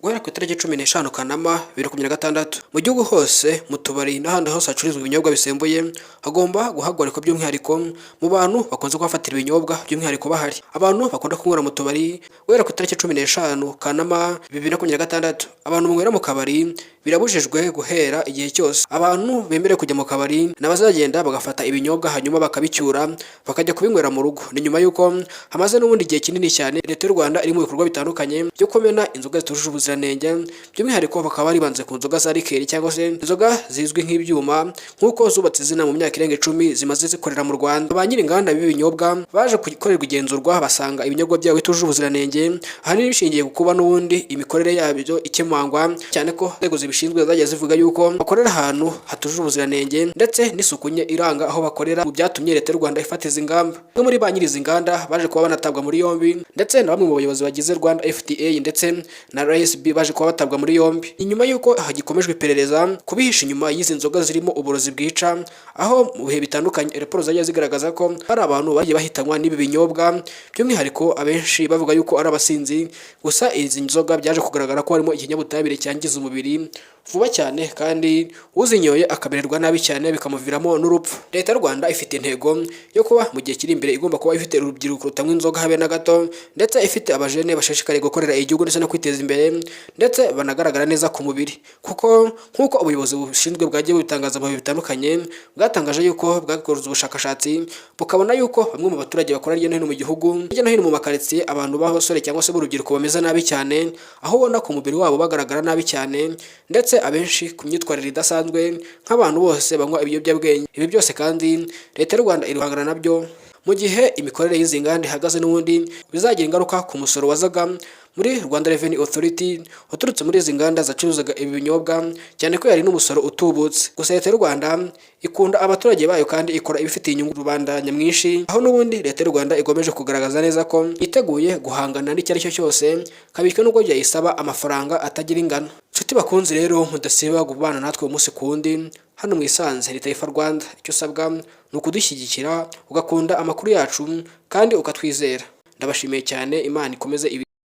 guhera ku itariki 15 Kanama 2026 mu gihugu hose mu tubari n'ahandi hose hacururizwa ibinyobwa bisembuye hagomba guhagarikwa by'umwihariko mu bantu bakunze kuhafatira ibinyobwa by'umwihariko bahari. Abantu bakunda kunywera mu tubari guhera ku itariki 15 Kanama 2026 abantu munywera mu kabari birabujijwe guhera igihe cyose. Abantu bemerewe kujya mu kabari n'abazagenda bagafata ibinyobwa hanyuma bakabicyura bakajya kubinywera mu rugo. Ni nyuma yuko hamaze n'ubundi gihe kinini cyane Leta y'u Rwanda iri mu bikorwa bitandukanye byo kumena inzoga zitujuje ubuziranenge, by'umwihariko bakaba baribanze ku nzoga za rikeri cyangwa se inzoga zizwi nk'ibyuma nk'uko zubatse izina mu myaka irenga 10 zimaze zikorera mu Rwanda. Ba nyiri inganda b'ibinyobwa baje gukorerwa igenzurwa basanga ibinyobwa byabo bitujuje ubuziranenge, ahanini bishingiye ku kuba n'ubundi imikorere yabyo ikemangwa, cyane ko inzego zibishinzwe zagiye zivuga yuko bakorera ahantu hatujuje ubuziranenge ndetse n'isuku nke iranga aho bakorera, mu byatumye Leta y'u Rwanda ifata izi ngamba. Bamwe muri ba nyiri izi nganda baje kuba banatabwa muri yombi ndetse na bamwe mu bayobozi bagize Rwanda FDA ndetse na RSB baje kuba batabwa muri yombi. Inyuma yuko hagikomejwe iperereza kubihisha inyuma y'izi nzoga zirimo uburozi bwica, aho mu bihe bitandukanye raporo zagiye zigaragaza ko hari abantu bagiye bahitanwa n'ibi binyobwa, by'umwihariko abenshi bavuga yuko ari abasinzi. Gusa izi nzoga byaje kugaragara ko harimo ikinyabutabire cyangiza umubiri vuba cyane kandi uzinyoye akamererwa nabi cyane bikamuviramo n'urupfu. Leta y'u Rwanda ifite intego yo kuba mu gihe kiri imbere igomba kuba ifite urubyiruko rutanywa inzoga habe na gato, ndetse ifite abajene bashishikariye gukorera igihugu ndetse no kwiteza imbere ndetse banagaragara neza ku mubiri, kuko nk'uko ubuyobozi bushinzwe bwagiye bubitangaza mu bihe bitandukanye bwatangaje yuko bwakoze ubushakashatsi bukabona yuko bamwe mu baturage bakora hirya no hino mu gihugu, hirya no hino mu makaritsiye, abantu b'abasore cyangwa se b'urubyiruko bameze nabi cyane, aho ubona ku mubiri wabo bagaragara nabi cyane ndetse abenshi ku myitwarire idasanzwe nk'abantu bose banywa ibiyobyabwenge. Ibi byose kandi Leta y'u Rwanda irihangana nabyo mu gihe imikorere y'izi nganda ihagaze, n'ubundi bizagira ingaruka ku musoro wazaga muri Rwanda Revenue Authority uturutse muri izi nganda zacuruzaga ibi binyobwa, cyane ko yari n'umusoro utubutse. Gusa Leta y'u Rwanda ikunda abaturage bayo kandi ikora ibifitiye inyungu rubanda nyamwinshi, aho n'ubundi Leta y'u Rwanda igomeje kugaragaza neza ko iteguye guhangana n'icyo ari cyo cyose, kabika n'ubwo byayisaba amafaranga atagira ingano. Nshuti bakunzi rero, mudasiba kubana natwe umunsi ku wundi hano mwisanze Leta y'u Rwanda. Icyo usabwa ni ukudushyigikira ugakunda amakuru yacu kandi ukatwizera. Ndabashimiye cyane, Imana ikomeze ibi